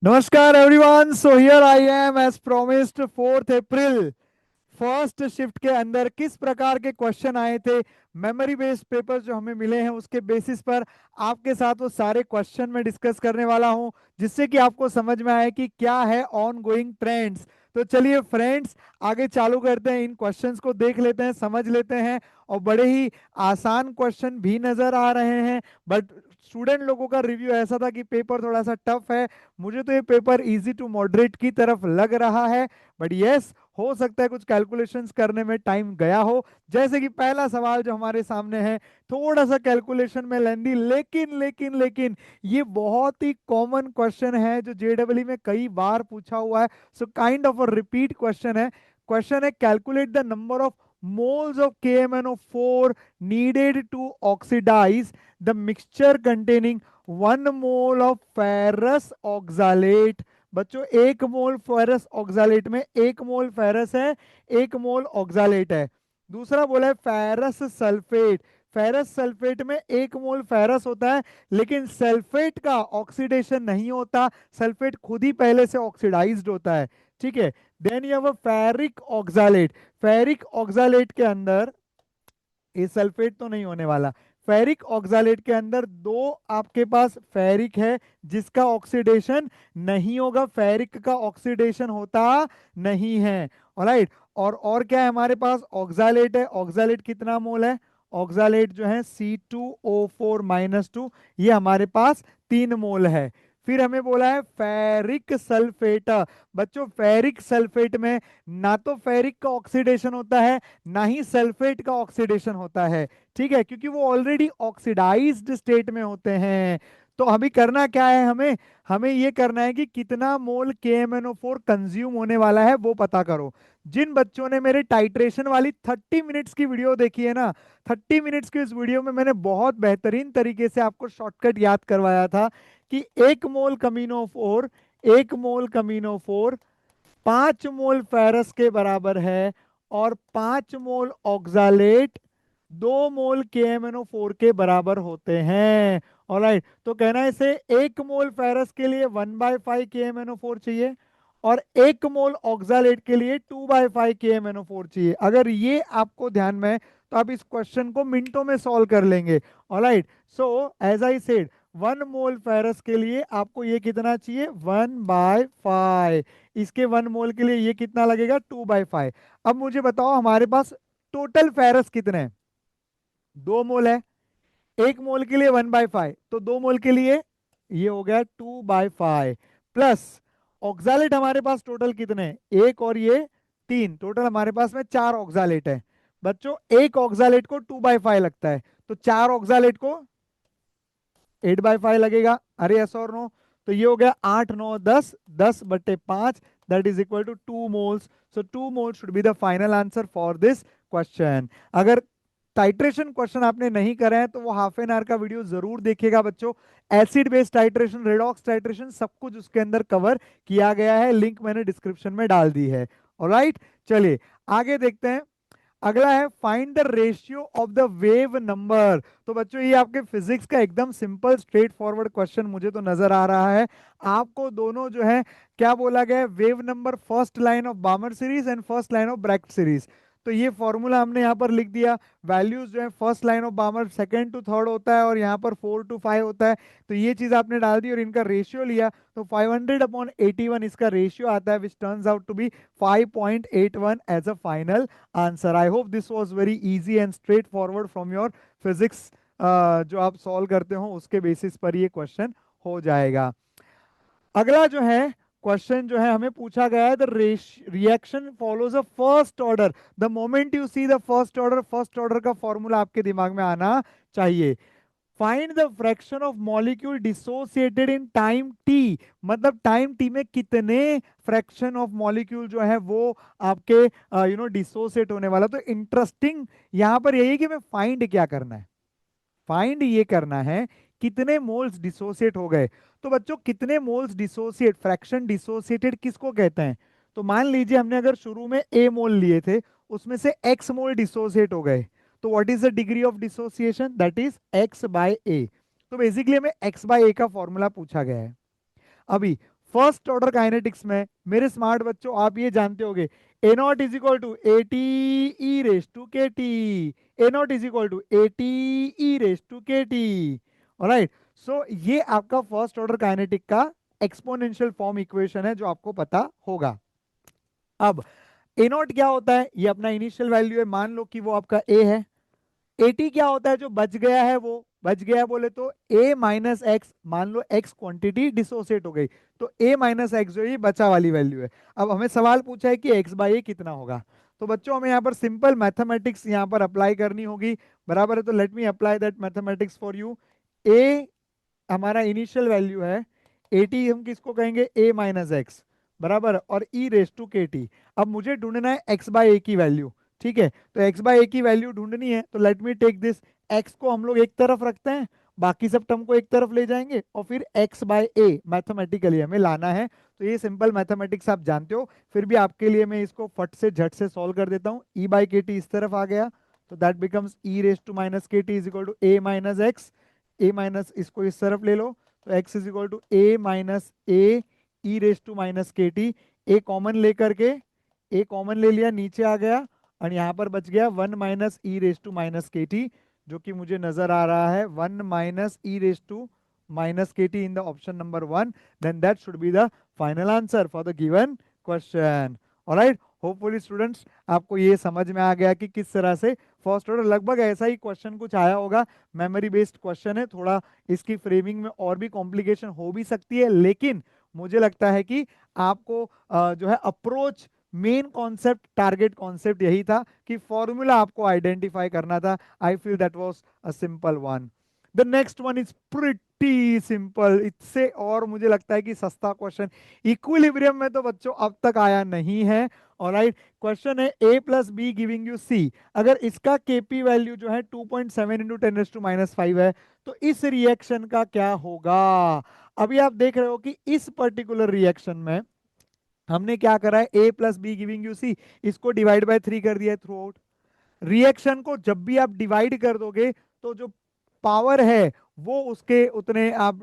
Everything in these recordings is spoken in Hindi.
नमस्कार everyone. So here I am as promised 4 April first shift के अंदर किस प्रकार के क्वेश्चन आए थे, मेमोरी बेस्ड पेपर जो हमें मिले हैं उसके बेसिस पर आपके साथ वो सारे क्वेश्चन में डिस्कस करने वाला हूं, जिससे कि आपको समझ में आए कि क्या है ऑन गोइंग ट्रेंड्स। तो चलिए फ्रेंड्स, आगे चालू करते हैं, इन क्वेश्चंस को देख लेते हैं, समझ लेते हैं। और बड़े ही आसान क्वेश्चन भी नजर आ रहे हैं, बट स्टूडेंट लोगों का रिव्यू ऐसा था कि पेपर थोड़ा सा टफ है। मुझे तो ये पेपर इजी टू मॉडरेट की तरफ लग रहा है, बट यस, हो सकता है कुछ कैलकुलेशंस करने में टाइम गया हो। जैसे कि पहला सवाल जो हमारे सामने है, थोड़ा सा कैलकुलेशन में लेंदी, लेकिन लेकिन लेकिन ये बहुत ही कॉमन क्वेश्चन है जो जेडब्ल्यू में कई बार पूछा हुआ है। So kind of a repeat question है। क्वेश्चन है, calculate the number of moles of KMnO4 needed to oxidize the mixture containing 1 mole of ferrous oxalate। बच्चों, 1 मोल फेरस ऑक्सालेट में 1 मोल फेरस है, 1 मोल ऑक्सालेट है। दूसरा बोला है फेरस सल्फेट। फेरस सल्फेट में 1 मोल फेरस होता है, लेकिन सल्फेट का ऑक्सीडेशन नहीं होता, सल्फेट खुद ही पहले से ऑक्सीडाइज्ड होता है। ठीक है। देन ये वो फेरिक ऑक्सालेट। फेरिक ऑक्सालेट के अंदर ये सल्फेट तो नहीं होने वाला। फेरिक ऑक्सालेट के अंदर दो आपके पास फेरिक है जिसका ऑक्सीडेशन नहीं होगा, फेरिक का ऑक्सीडेशन होता नहीं है। ऑलराइट। और क्या है हमारे पास, ऑक्सालेट है। ऑक्सालेट कितना मोल है, ऑक्सालेट जो है C2O4-2, ये हमारे पास 3 मोल है। फिर हमें बोला है फेरिक सल्फेट। बच्चों, फेरिक सल्फेट में ना तो फेरिक का ऑक्सीडेशन होता है, ना ही सल्फेट का ऑक्सीडेशन होता है। ठीक है, क्योंकि वो ऑलरेडी ऑक्सीडाइज्ड स्टेट में होते हैं। तो अभी करना क्या है, हमें हमें ये करना है कि कितना मोल KMnO4 कंज्यूम होने वाला है वो पता करो। जिन बच्चों ने मेरे टाइट्रेशन वाली 30 मिनट्स की वीडियो देखी है ना, 30 मिनट्स की इस वीडियो में मैंने बहुत बेहतरीन तरीके से आपको शॉर्टकट याद करवाया था कि 1 मोल कमीनो फोर, 1 मोल कमीनो फोर 5 मोल फेरस के बराबर है, और 5 मोल ऑक्सालेट 2 मोल KMnO4 के बराबर होते हैं। ऑलराइट, तो कहना है इसे 1 मोल फेरस के लिए 1/5 KMnO4 चाहिए, और 1 मोल ऑक्सालेट के लिए 2/5 KMnO4 चाहिए। अगर ये आपको ध्यान में है तो आप इस क्वेश्चन को मिनटों में सॉल्व कर लेंगे। Alright, so as I said, 1 mole ferrous के लिए आपको ये कितना चाहिए, 1/5। इसके 1 मोल के लिए ये कितना लगेगा, 2/5। अब मुझे बताओ हमारे पास टोटल फेरस कितने हैं, 2 मोल है। 1 मोल के लिए 1/5, तो 2 मोल के लिए ये हो गया 2/5, प्लस ऑक्सालेट हमारे पास टोटल कितने हैं, एक और ये 3, टोटल हमारे पास में 4 ऑक्सालेट है। बच्चों, एक ऑक्सालेट को 2/5 लगता है, तो 4 ऑक्सालेट को 8/5 लगेगा। अरे यस और नो? तो ये हो गया 8 9 10, 10/5, that is equal to 2 moles. So 2 moles should be the final answer for this question. अगर टाइट्रेशन क्वेश्चन आपने नहीं करे हैं तो वो हाफ एन आवर का वीडियो जरूर देखिएगा बच्चों। Acid based titration, redox titration, सब कुछ उसके अंदर कवर किया गया है, लिंक मैंने डिस्क्रिप्शन में डाल दी है। ऑलराइट, चलिए आगे देखते हैं। अगला है find the ratio of the wave number. तो बच्चों, ये आपके फिजिक्स का एकदम सिंपल स्ट्रेट फॉरवर्ड क्वेश्चन मुझे तो नजर आ रहा है। आपको दोनों जो है, क्या बोला गया है, wave number first line of बामर series and first line of Brackett series. तो ये फॉर्मूला हमने यहाँ पर लिख दिया। वैल्यूज जो है first line of Balmer second to third होता है, और यहाँ पर 4 to 5 होता है। तो ये चीज आपने डाल दी और इनका रेशियो लिया, तो 500/81 इसका रेशियो आता है, which turns out to be 5.81 as a final answer. I hope this was very easy and straightforward from your physics, जो आप सॉल्व करते हो उसके बेसिस पर ये क्वेश्चन हो जाएगा। अगला जो है क्वेश्चन जो है हमें पूछा गया है, the reaction follows a first order. The moment you see the first order, first order का फॉर्मूला आपके दिमाग में आना चाहिए। Find the fraction of molecule dissociated in time T. मतलब टाइम टी में कितने फ्रैक्शन ऑफ मॉलिक्यूल जो है वो आपके डिसोसिएट होने वाला। तो इंटरेस्टिंग यहां पर यही है कि हमें फाइंड क्या करना है, फाइंड ये करना है कितने मोल्स डिसोसिएट हो गए। तो बच्चों, कितने मोल्स डिसोसिएट, फ्रैक्शन डिसोसिएटेड किसको कहते हैं। तो मान लीजिए हमने अगर शुरू में ए मोल लिए थे, उसमें से एक्स मोल डिसोसिएट हो गए, तो what is the degree of dissociation, that is x by a. तो बेसिकली हमें एक्स बाय ए का फॉर्मूला पूछा गया है। अभी फर्स्ट ऑर्डर काइनेटिक्स में मेरे स्मार्ट बच्चों आप ये जानते होगे, a naught is equal to a t e raise to k t, a naught is equal to a t e raise to k t. Alright, so ये आपका फर्स्ट ऑर्डर काइनेटिक का एक्सपोनेंशियल फॉर्म इक्वेशन है जो आपको पता होगा। अब ए नॉट क्या होता है, ये अपना इनिशियल वैल्यू है, मान लो कि वो आपका ए है। एटी क्या होता है, जो बच गया है, वो बच गया बोले तो ए माइनस एक्स, मान लो एक्स क्वांटिटी डिसोसिएट हो गई, तो ए माइनस एक्स जो ये बचा वाली वैल्यू है। अब हमें सवाल पूछा है कि एक्स बाई ए कितना होगा, तो बच्चों हमें यहाँ पर सिंपल मैथमेटिक्स यहाँ पर अप्लाई करनी होगी, बराबर है। तो let me apply that mathematics for you. A हमारा इनिशियल वैल्यू है, एटी हम किसको कहेंगे, ए माइनस एक्स, बराबर, और ई रेस टू के टी। अब मुझे ढूंढना है एक्स बाई ए की वैल्यू, ठीक है, तो एक्स बाई ए की वैल्यू ढूंढनी है, तो let me take this, X को हम लोग एक तरफ रखते हैं, बाकी सब टर्म को एक तरफ ले जाएंगे, और फिर एक्स बाई ए मैथमेटिकली हमें लाना है। तो ये सिंपल मैथमेटिक्स आप जानते हो, फिर भी आपके लिए मैं इसको फट से झट से सॉल्व कर देता हूँ। ई बाई के टी इस तरफ आ गया, तो that becomes e raise to minus k t is equal to a minus x, a minus इसको इस तरफ ले लो, तो x is equal to a minus a e raise to minus k t. A common लेकर के, ए कॉमन ले लिया, नीचे आ गया, और यहाँ पर बच गया one minus e raise to minus k t, जो कि मुझे नजर आ रहा है one minus e raise to minus k t in the option number one. Then that should be the final answer for the given question. Alright, hopefully students आपको ये समझ में आ गया कि किस तरह से फर्स्ट ऑर्डर, लगभग ऐसा ही क्वेश्चन कुछ आया होगा, मेमोरी बेस्ड क्वेश्चन है, थोड़ा इसकी फ्रेमिंग में और भी कॉम्प्लिकेशन हो भी सकती है, लेकिन मुझे लगता है कि आपको जो है approach, main concept, target concept यही था कि फॉर्मूला आपको आइडेंटिफाई करना था। I feel that was a simple one. The next one is pretty simple, इससे और मुझे लगता है कि सस्ता क्वेश्चन, इक्विलिब्रियम में तो बच्चों अब तक आया नहीं है। ऑलराइट, क्वेश्चन है ए plus be giving you see, अगर इसका केपी वैल्यू जो है 2.7 इंटू 10⁻⁵ है, तो इस रिएक्शन का क्या होगा। अभी आप देख रहे हो कि इस पर्टिकुलर रिएक्शन में हमने क्या करा है, ए plus be giving you see, इसको डिवाइड बाय 3 कर दिया है थ्रू आउट। रिएक्शन को जब भी आप डिवाइड कर दोगे, तो जो पावर है वो उसके उतने आप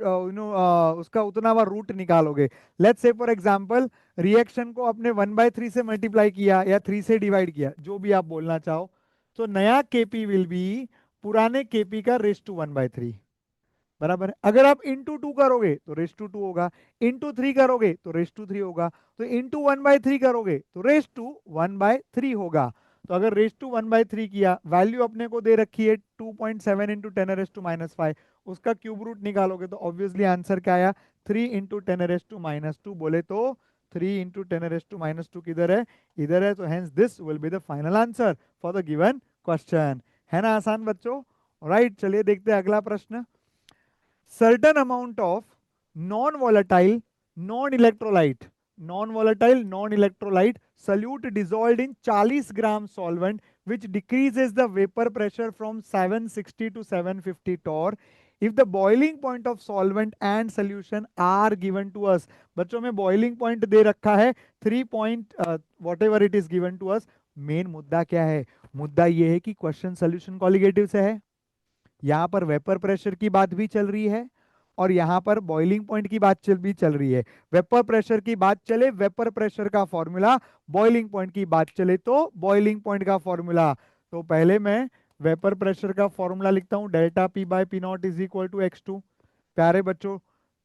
उसका उतना हुआ रूट निकालोगे। Let's say for example, reaction को आपने 1/3 से मल्टीप्लाई किया या 3 से डिवाइड किया, जो भी आप बोलना चाहो, तो नया केपी विल बी पुराने केपी का रेस टू 1/3, बराबर है। अगर आप इंटू 2 करोगे तो रेस टू 2 होगा, इंटू 3 करोगे तो रेस टू 3 होगा, तो इंटू 1/3 करोगे तो रेस टू 1/3 होगा। तो अगर रेस टू 1/3 किया, वैल्यू अपने को दे रखी है 2.7 इंटू 10⁻⁵, उसका क्यूब रूट निकालोगे तो ऑब्वियसली आंसर क्या आया, 3 इंटू 10⁻⁻², बोले तो 3 इंटू 10⁻⁻² किधर है, इधर है, तो hence this will be the final answer for the given question. है ना आसान बच्चों। राइट, चलिए देखते हैं अगला प्रश्न। certain amount of non-volatile non-electrolyte non-electrolyte solute dissolved in 40 gram solvent which decreases the vapor pressure from 760 to 750 torr if the boiling point of solvent and solution are given to us। बच्चों में boiling point दे रखा है 3 point whatever it is given to us। Main मुद्दा क्या है, मुद्दा ये है कि क्वेश्चन सोल्यूशन कॉलिगेटिव से है, यहाँ पर वेपर प्रेशर की बात भी चल रही है, और यहाँ पर बॉइलिंग पॉइंट की बात भी चल रही है। वेपर प्रेशर की बात चले, वेपर प्रेशर का फॉर्मूला, बॉइलिंग पॉइंट की बात चले तो बॉइलिंग पॉइंट का फॉर्मूला। तो पहले मैं वेपर प्रेशर का फॉर्मूला लिखता हूँ, delta P by P naught is equal to x2। प्यारे बच्चों,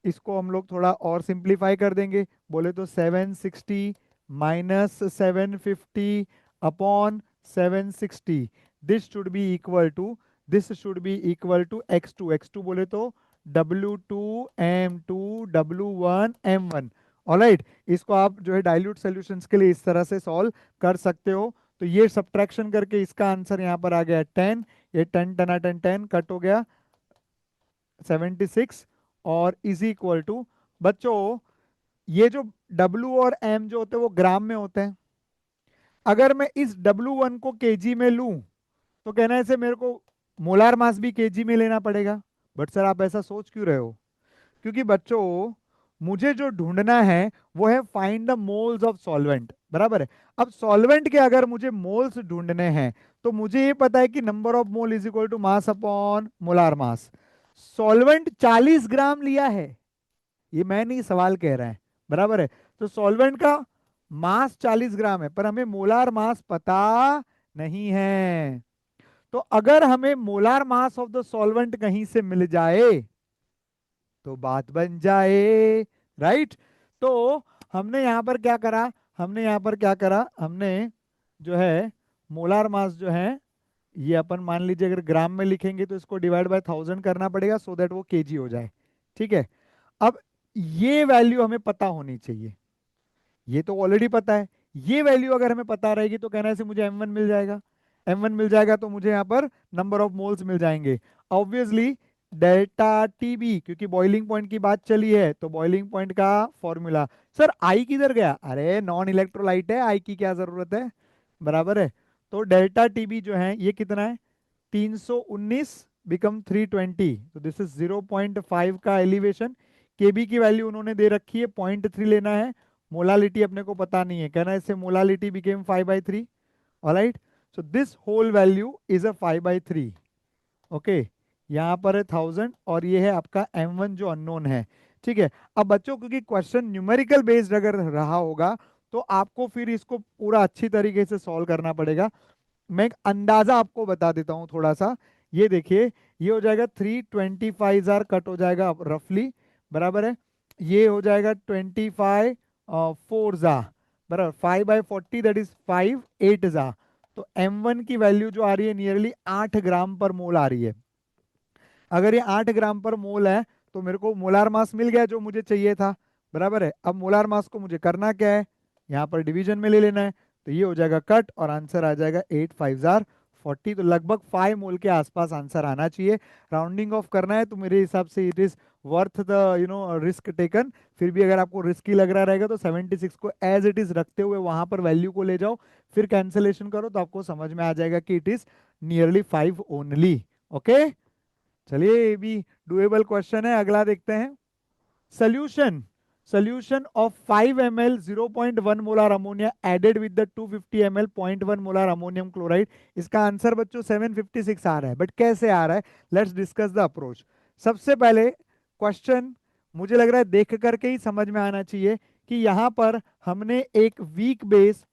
इसको हम लोग थोड़ा और सिंप्लीफाई कर देंगे, बोले तो 760 minus 750 upon 760, this should be equal to, this should be equal to x2, x2 बोले तो W2 M2 W1 M1। Alright, इसको आप जो है डाइल्यूट सॉल्यूशंस के लिए इस तरह से सॉल्व कर सकते हो। तो ये सब्ट्रैक्शन करके इसका आंसर यहाँ पर आ गया 10, ये 10 10 10 10 कट हो गया 76, और इज इक्वल टू, बच्चों ये जो W और M जो होते हैं वो ग्राम में होते हैं। अगर मैं इस W1 को केजी में लूं, तो कहना है मेरे को मोलार मास भी केजी में लेना पड़ेगा। बट सर आप ऐसा सोच क्यों रहे हो, क्योंकि बच्चों मुझे जो ढूंढना है वो है find the moles of solvent, बराबर है। अब सॉल्वेंट के अगर मुझे मोल्स ढूंढने हैं, तो मुझे ये पता है कि number of mole is equal to mass upon molar mass. Solvent 40 gram लिया है, ये मैं नहीं, सवाल कह रहा है, बराबर है। तो सॉल्वेंट का मास 40 ग्राम है, पर हमें मोलार मास पता नहीं है। तो अगर हमें molar mass of the solvent कहीं से मिल जाए तो बात बन जाए, राइट। तो हमने यहाँ पर क्या करा, हमने जो है मोलार मास जो है, ये अपन मान लीजिए अगर ग्राम में लिखेंगे तो इसको डिवाइड बाय 1000 करना पड़ेगा सो दैट वो केजी हो जाए। ठीक है। अब ये वैल्यू हमें पता होनी चाहिए, ये तो ऑलरेडी पता है। ये वैल्यू अगर हमें पता रहेगी तो कहना है से मुझे M1 मिल जाएगा। M1 मिल जाएगा तो मुझे यहाँ पर नंबर ऑफ मोल्स मिल जाएंगे। ऑब्वियसली डेल्टा टीबी, क्योंकि बॉइलिंग पॉइंट की बात चली है तो बॉइलिंग पॉइंट का फॉर्मूला। सर आई किधर गया, अरे नॉन इलेक्ट्रोलाइट है, आई की क्या जरूरत है, बराबर है। तो डेल्टा टीबी जो है ये कितना है, 319 बिकम 320, तो दिस इज 0.5 का एलिवेशन। केबी की वैल्यू उन्होंने दे रखी है 0.3 लेना है। मोलालिटी अपने को पता नहीं है, कहना है इससे molality became 5/3। Alright, so this whole value is a 5/3। Okay, यहाँ पर है 1000 और ये है आपका M1 जो अननोन है। ठीक है। अब बच्चों क्योंकि क्वेश्चन न्यूमेरिकल बेस्ड अगर रहा होगा तो आपको फिर इसको पूरा अच्छी तरीके से सॉल्व करना पड़ेगा। मैं एक अंदाजा आपको बता देता हूँ थोड़ा सा। ये देखिए, ये हो जाएगा 325 जार कट हो जाएगा रफली, बराबर है। ये हो जाएगा 25 4 जा, बराबर 5/40 दैट इज 5 8 जा। तो M1 की वैल्यू जो आ रही है नियरली 8 ग्राम पर मोल आ रही है। अगर ये 8 ग्राम पर मोल है तो मेरे को मोलार मास मिल गया जो मुझे चाहिए था, बराबर है। अब मोलार मास को मुझे करना क्या है, यहाँ पर डिवीजन में ले लेना है। तो ये हो जाएगा कट और आंसर आ जाएगा 8 5 जार 40, तो लगभग 5 मोल के आसपास आंसर आना चाहिए। राउंडिंग ऑफ करना है तो मेरे हिसाब से it is worth the risk taken. फिर भी अगर आपको रिस्की लग रहा रहेगा तो 76 को एज इट इज रखते हुए वहां पर वैल्यू को ले जाओ, फिर कैंसिलेशन करो तो आपको समझ में आ जाएगा कि it is nearly 5 only. Okay, चलिए ये भी डुएबल क्वेश्चन है। अगला देखते हैं। Solution solution of 5 ml 0.1 molar ammonia added with the 250 ml 0.1 molar ammonium chloride. इसका आंसर बच्चों 756 आ रहा है, बट कैसे आ रहा है, लेट्स डिस्कस द अप्रोच। सबसे पहले क्वेश्चन मुझे लग रहा है देख करके ही समझ में आना चाहिए कि यहाँ पर हमने एक वीक बेस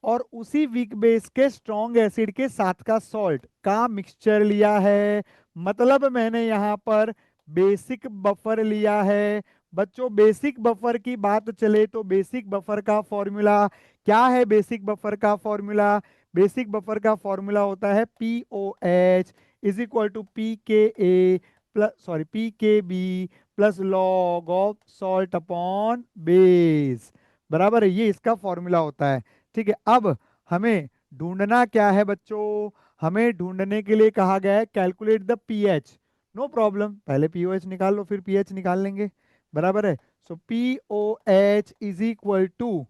और उसी वीक बेस के स्ट्रॉन्ग एसिड के साथ का सॉल्ट का मिक्सचर लिया है। मतलब मैंने यहाँ पर बेसिक बफर लिया है। बच्चों बेसिक बफर की बात चले तो बेसिक बफर का फॉर्मूला क्या है, बेसिक बफर का फॉर्मूला, बेसिक बफर का फॉर्मूला होता है POH is equal to PKA plus sorry PKB plus log of salt upon base, बराबर है। ये इसका फॉर्मूला होता है। ठीक है। अब हमें ढूंढना क्या है बच्चों, हमें ढूंढने के लिए कहा गया है calculate the pH. No problem, पहले पीओएच निकाल लो फिर पीएच निकाल लेंगे, बराबर है। So pOH is equal to,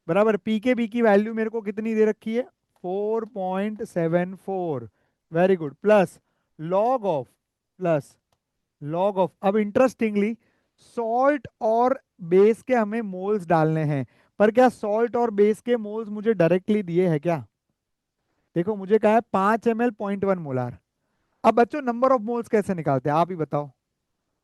बराबर, पी के बी की वैल्यू मेरे को कितनी दे रखी है 4.74, very good, plus log of, plus log of. अब इंटरेस्टिंगली सॉल्ट और बेस के हमें मोल्स डालने हैं, पर क्या सॉल्ट और बेस के मोल्स मुझे डायरेक्टली दिए हैं क्या, देखो मुझे कहा है 5 ml 0.1 मोलार। अब बच्चों नंबर ऑफ मोल्स कैसे निकालते हैं आप ही बताओ।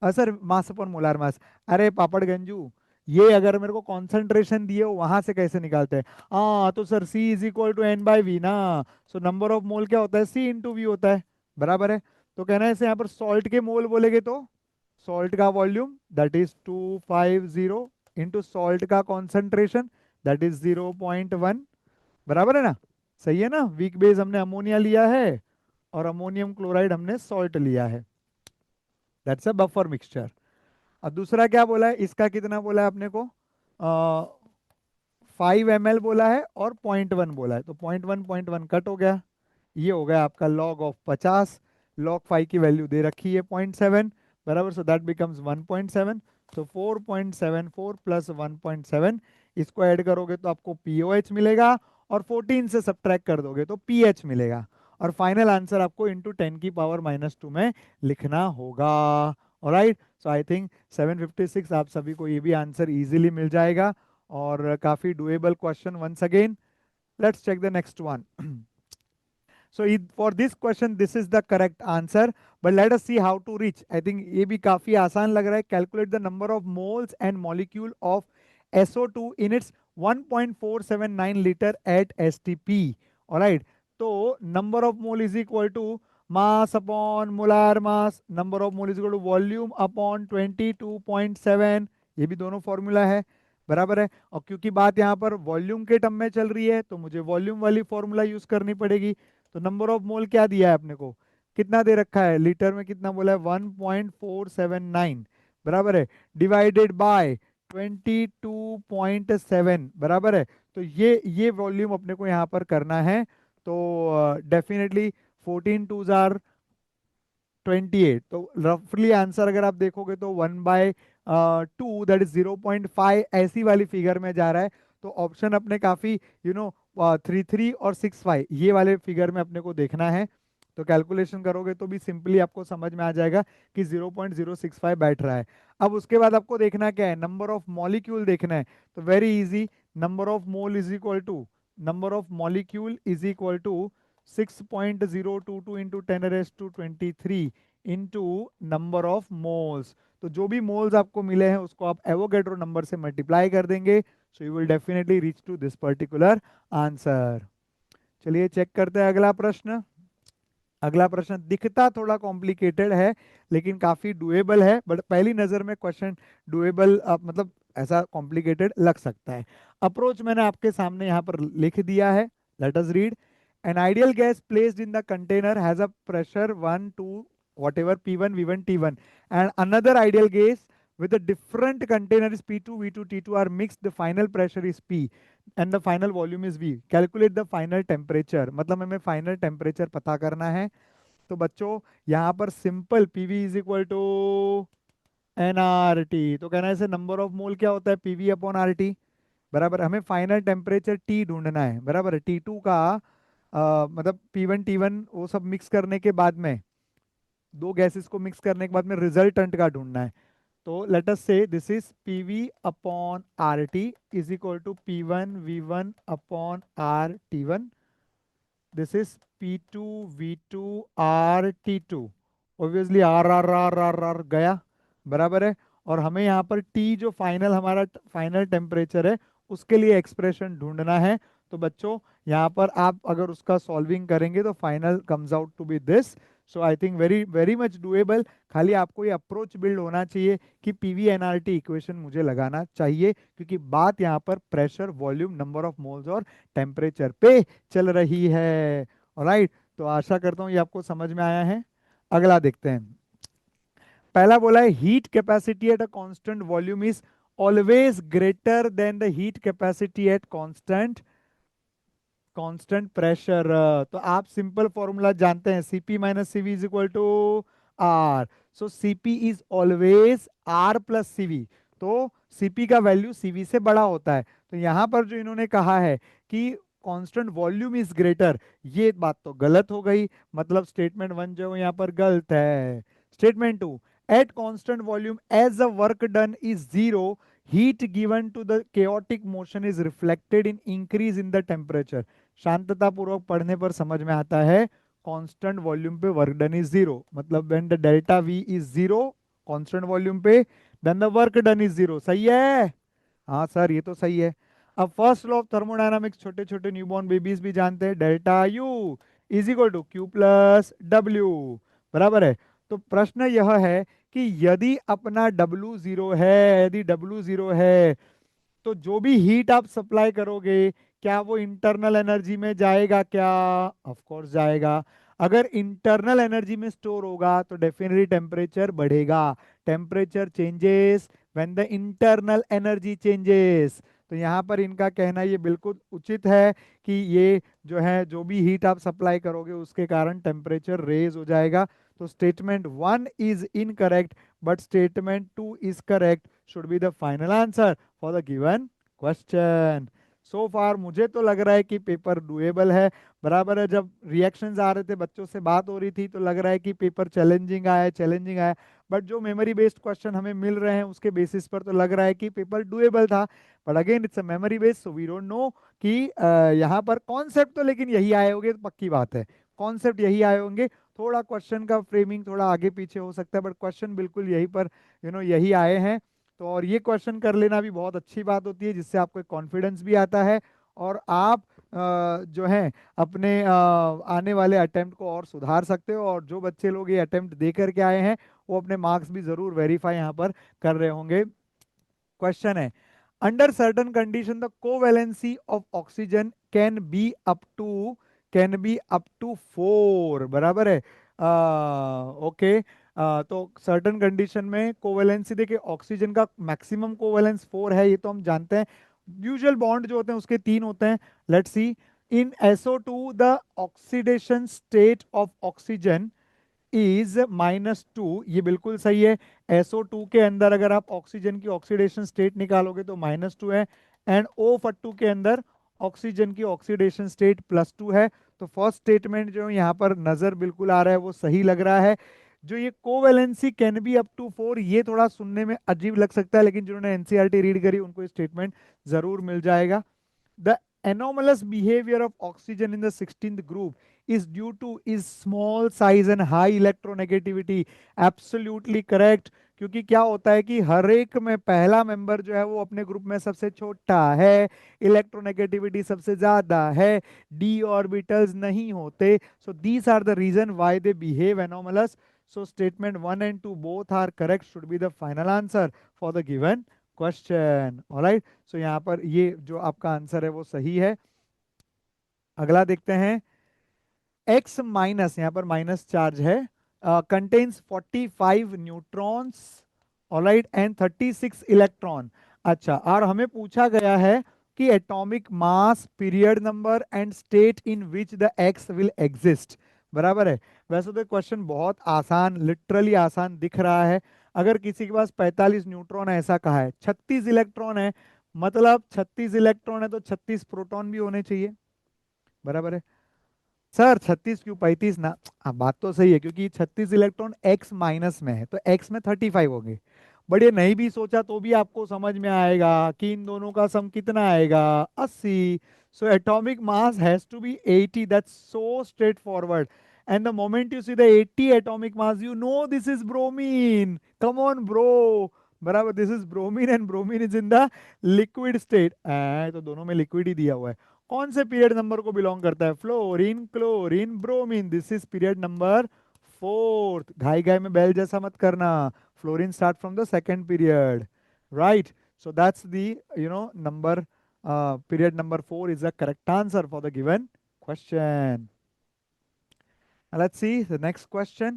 सर मास अपॉन मोलार मास, अरे पापड़ गंजू, ये अगर मेरे को कॉन्सेंट्रेशन दिए हो वहां से कैसे निकालते हैं। हाँ तो sir C is equal to N/V ना। सो नंबर ऑफ मोल क्या होता है, C/V होता है, बराबर है। तो कहना है इसे यहाँ पर सॉल्ट के मोल बोलेगे तो सॉल्ट का volume that is 250 into salt का कॉन्सेंट्रेशन दैट इज 0.1, बराबर है ना, सही है ना। वीक बेस हमने अमोनिया लिया है और अमोनियम क्लोराइड हमने सॉल्ट लिया है, दैट्स अ बफर मिक्सचर। और दूसरा क्या बोला है, इसका कितना बोला है अपने को, 5 ml बोला है और 0.1 बोला है, तो 0.1 कट हो गया। ये हो गया आपका लॉग ऑफ 50, लॉग 5 की वैल्यू दे रखी है 0.7, बराबर, so that becomes 1.7। So 4.74 plus 1.7, इसको ऐड करोगे तो आपको पीओएच मिलेगा और 14 से सब्ट्रैक्ट कर दोगे तो पीएच मिलेगा। और फाइनल आंसर आपको इंटू 10⁻⁻² में लिखना होगा। ऑलराइट, सो आई थिंक 756 आप सभी को ये भी आंसर इजीली मिल जाएगा और काफी doable question. Once again let's check the next one. So for this question, this is the correct answer. But let us see how to reach. I think ये भी काफी आसान लग रहा है. Calculate the number of moles and molecule of SO2 in its 1.479 liter at STP. Alright, तो number of mole is equal to mass upon molar mass, number of mole is equal to volume upon 22.7, ये भी दोनों फॉर्मूला है, बराबर है। और क्योंकि बात यहाँ पर वॉल्यूम के टर्म में चल रही है तो मुझे वॉल्यूम वाली फॉर्मूला यूज करनी पड़ेगी। तो नंबर ऑफ मोल क्या दिया है अपने को, कितना दे रखा है, लीटर में कितना बोला है, 1.479, बराबर है, डिवाइडेड बाय 22.7, बराबर है। तो ये वॉल्यूम अपने को यहाँ पर करना है। तो डेफिनेटली 14 टू जार 28, तो रफली आंसर अगर आप देखोगे तो 1/2 दैट इज 0.5 ऐसी वाली फिगर में जा रहा है। तो ऑप्शन अपने काफी 33 और 65 ये वाले फिगर में अपने को देखना है। तो कैलकुलेशन करोगे तो भी सिंपली आपको समझ में आ जाएगा कि 0.065 बैठ रहा है। अब उसके बाद आपको देखना क्या है, नंबर ऑफ मॉलिक्यूल देखना है। तो very easy, number of mole is equal to number of molecule is equal to 6.022 into 10⁻23 into number of moles. तो जो भी मोल्स आपको मिले हैं उसको आप एवोगैड्रो नंबर से मल्टीप्लाई कर देंगे, so you will definitely reach to this particular answer. चलिए चेक करते हैं अगला प्रश्न। अगला प्रश्न दिखता थोड़ा कॉम्प्लिकेटेड है लेकिन काफी डुएबल है, बट पहली नजर में क्वेश्चन डुएबल मतलब ऐसा कॉम्प्लिकेटेड लग सकता है। अप्रोच मैंने आपके सामने यहाँ पर लिख दिया है, let us read. An ideal gas placed in the container has a pressure 1 to whatever P1, V1, T1, and another ideal gas with a different container is P2, V2, T2 are mixed. The final pressure is P and the final volume is V. Calculate the final temperature. मतलब हमें final temperature पता करना है। तो बच्चों यहाँ पर simple PV is equal to NRT, तो कहना है इसे नंबर ऑफ मोल क्या होता है, PV अपॉन RT, बराबर। हमें फाइनल टेम्परेचर T ढूंढना है, बराबर है। T2 का मतलब P1 T1 वो सब मिक्स करने के बाद में, दो गैसेस को मिक्स करने के बाद में रिजल्टेंट का ढूंढना है। तो let us say this is PV upon RT is equal to P1 V1 upon RT1, this is P2 V2 RT2, obviously R गया, बराबर है। और हमें यहाँ पर T जो फाइनल हमारा फाइनल टेम्परेचर है उसके लिए एक्सप्रेशन ढूंढना है। तो बच्चों यहाँ पर आप अगर उसका सॉल्विंग करेंगे तो final comes out to be this. So I think very very much doable. खाली आपको ये अप्रोच बिल्ड होना चाहिए कि PV NRT इक्वेशन मुझे लगाना चाहिए, क्योंकि बात यहाँ पर pressure, volume, number of moles और टेम्परेचर पे चल रही है। ऑलराइट, तो आशा करता हूँ ये आपको समझ में आया है। अगला देखते हैं। पहला बोला है heat capacity at a constant volume is always greater than the heat capacity at constant constant pressure. तो आप सिंपल फॉर्मूला जानते हैं, Cp minus Cv is equal to R। सो Cp is always R plus Cv। तो Cp का वैल्यू Cv से बड़ा होता है। तो यहाँ पर जो इन्होंने कहा है कि कांस्टेंट वॉल्यूम इज ग्रेटर, ये बात तो गलत हो गई, मतलब स्टेटमेंट 1 जो यहाँ पर गलत है। Statement 2, at constant volume as the work done is zero, heat given to the chaotic motion is reflected in increase in the temperature। शांतता पूर्वक पढ़ने पर समझ में आता है कांस्टेंट वॉल्यूम पे वर्क डन इज जीरो, मतलब when the delta V is zero constant volume पे, then the work done is zero. सही है, हाँ सर ये तो सही है। अब फर्स्ट लॉ ऑफ थर्मोडायनामिक्स छोटे छोटे न्यूबॉर्न बेबीज भी जानते हैं, delta U is equal to Q plus W, बराबर है। तो प्रश्न यह है कि यदि अपना W जीरो है, यदि W जीरो है तो जो भी हीट आप सप्लाई करोगे क्या वो इंटरनल एनर्जी में जाएगा क्या? ऑफ कोर्स जाएगा। अगर इंटरनल एनर्जी में स्टोर होगा तो डेफिनेटली टेम्परेचर बढ़ेगा। Temperature changes when the internal energy changes. तो यहाँ पर इनका कहना ये बिल्कुल उचित है कि ये जो है जो भी हीट आप सप्लाई करोगे उसके कारण टेम्परेचर रेज हो जाएगा। तो statement 1 is incorrect but statement 2 is correct, should be the final answer for the given question. So far मुझे तो लग रहा है कि पेपर डुएबल है, बराबर है। जब रिएक्शंस आ रहे थे, बच्चों से बात हो रही थी, तो लग रहा है कि पेपर चैलेंजिंग आया, चैलेंजिंग आया। बट जो मेमोरी बेस्ड क्वेश्चन हमें मिल रहे हैं उसके बेसिस पर तो लग रहा है कि पेपर डुएबल था। But again it's a memory based, so we don't know कि यहाँ पर कॉन्सेप्ट तो लेकिन यही आए होंगे, तो पक्की बात है कॉन्सेप्ट यही आए होंगे। थोड़ा क्वेश्चन का फ्रेमिंग थोड़ा आगे पीछे हो सकता है, बट क्वेश्चन बिल्कुल यही पर यही आए हैं। तो और ये क्वेश्चन कर लेना भी बहुत अच्छी बात होती है, जिससे आपको कॉन्फिडेंस भी आता है और आप जो है अपने आने वाले अटेम्प्ट को और सुधार सकते हो। और जो बच्चे लोग ये अटेम्प्ट दे करके आए हैं वो अपने मार्क्स भी जरूर वेरीफाई यहाँ पर कर रहे होंगे। क्वेश्चन है, under certain condition the covalency of oxygen can be up to 4, बराबर है। ओके, तो सर्टन कंडीशन में कोवैलेंसी देखिए, ऑक्सीजन का मैक्सिमम कोवैलेंस 4 है, ये तो हम जानते हैं। यूजुअल बॉन्ड जो होते हैं उसके 3 होते हैं। Let's see, in SO2 the oxidation state of oxygen is -2, ये बिल्कुल सही है। SO2 के अंदर अगर आप ऑक्सीजन की ऑक्सीडेशन स्टेट निकालोगे तो -2 है, एंड O2 के अंदर ऑक्सीजन की ऑक्सीडेशन स्टेट +2 है। तो फर्स्ट स्टेटमेंट जो यहाँ पर नजर बिल्कुल आ रहा है वो सही लग रहा है। जो ये covalency can be up to 4, ये थोड़ा सुनने में अजीब लग सकता है, लेकिन जिन्होंने एनसीईआरटी रीड करी उनको स्टेटमेंट जरूर मिल जाएगा। The anomalous behavior of oxygen in the 16th group is due to its small size and high electronegativity. Absolutely correct. क्योंकि क्या होता है कि हर एक में पहला मेंबर जो है वो अपने ग्रुप में सबसे छोटा है, इलेक्ट्रोनेगेटिविटी सबसे ज्यादा है, डी ऑर्बिटल्स नहीं होते। So these are the reason why they behave anomalous. So statement 1 and 2 both are correct, should be the final answer for the given question. Alright, so यहाँ पर ये जो आपका आंसर है वो सही है। अगला देखते हैं, एक्स माइनस, यहाँ पर माइनस चार्ज है, contains 45 neutrons, alright, and 36 electron. अच्छा, और हमें पूछा गया है कि atomic mass, period number and state in which the x will exist, बराबर है। वैसे तो क्वेश्चन बहुत आसान, लिटरली आसान दिख रहा है। अगर किसी के पास 45 न्यूट्रॉन है ऐसा कहा है, 36 इलेक्ट्रॉन है, मतलब 36 इलेक्ट्रॉन है तो 36 प्रोटॉन भी होने चाहिए, बराबर है। सर 36 क्यों 35 ना, हाँ बात तो सही है, क्योंकि 36 इलेक्ट्रॉन एक्स माइनस में है तो एक्स में 35 होंगे। बट ये नहीं भी सोचा तो भी आपको समझ में आएगा कि इन दोनों का सम कितना आएगा, 80। So atomic mass has to be 80, that's so straightforward. And the moment you see the 80 atomic mass, you know this is bromine, come on bro, बराबर, this is bromine and bromine is in the liquid state. तो दोनों में लिक्विड ही दिया हुआ है। कौन से पीरियड नंबर को बिलोंग करता है, fluorine, chlorine, bromine, this is period number 4। घाई घाई में बैल जैसा मत करना, fluorine start from the second period, right. So that's the number, period number 4 is the correct answer for the given question. Let's see the next question.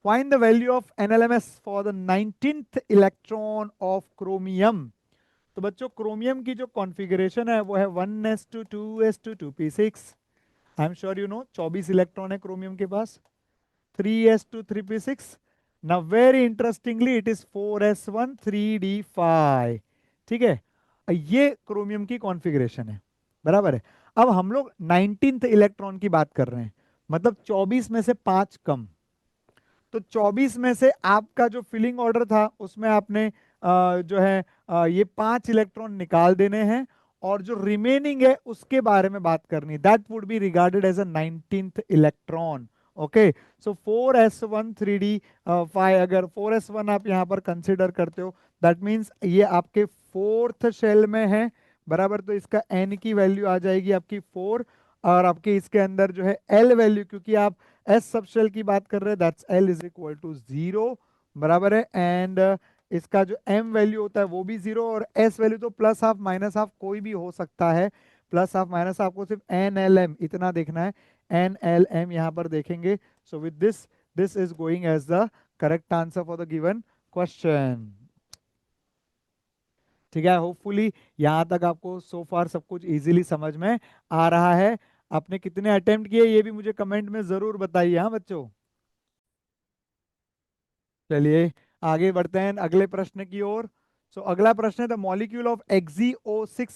Find the value of NLMS for the 19th electron of chromium. तो बच्चों क्रोमियम की जो कॉन्फ़िगरेशन है वो है 1s2 2s2 2p6। I am sure you know 24 electron है क्रोमियम के पास, 3s2 3p6। Now very interestingly it is 4s1 3d5, ठीक है। ये क्रोमियम की कॉन्फ़िगरेशन है, बराबर है। अब हम लोग 19th इलेक्ट्रॉन की बात कर रहे हैं, मतलब 24 में से 5 कम। तो 24 में से आपका जो फिलिंग ऑर्डर था उसमें आपने जो है ये 5 इलेक्ट्रॉन निकाल देने हैं, और जो रिमेनिंग है उसके बारे में बात करनी, that would be regarded as a 19th electron. Okay, so 4s1 3d5, अगर 4s1 आप यहाँ पर कंसिडर करते हो, दैट मीन्स ये आपके फोर्थ शेल में है, बराबर। तो इसका n की वैल्यू आ जाएगी आपकी 4, और आपके इसके अंदर जो है l वैल्यू, क्योंकि आप एस सब शेल की बात कर रहे हैं, that's L is equal to 0, बराबर है। एंड इसका जो एम वैल्यू होता है वो भी 0, और एस वैल्यू तो प्लस हाफ माइनस हाफ कोई भी हो सकता है, प्लस हाफ माइनस हाफ, आपको सिर्फ एन एल एम इतना देखना है, एन एल एम यहाँ पर देखेंगे। So with this, this is going as the correct answer for the given question, ठीक है। होपफुली यहाँ तक आपको सो फार सब कुछ इजीली समझ में आ रहा है। आपने कितने अटेम्प्ट किए ये भी मुझे कमेंट में जरूर बताइए, हाँ बच्चों। चलिए आगे बढ़ते हैं अगले प्रश्न की ओर। सो अगला प्रश्न है, the molecule of XgO6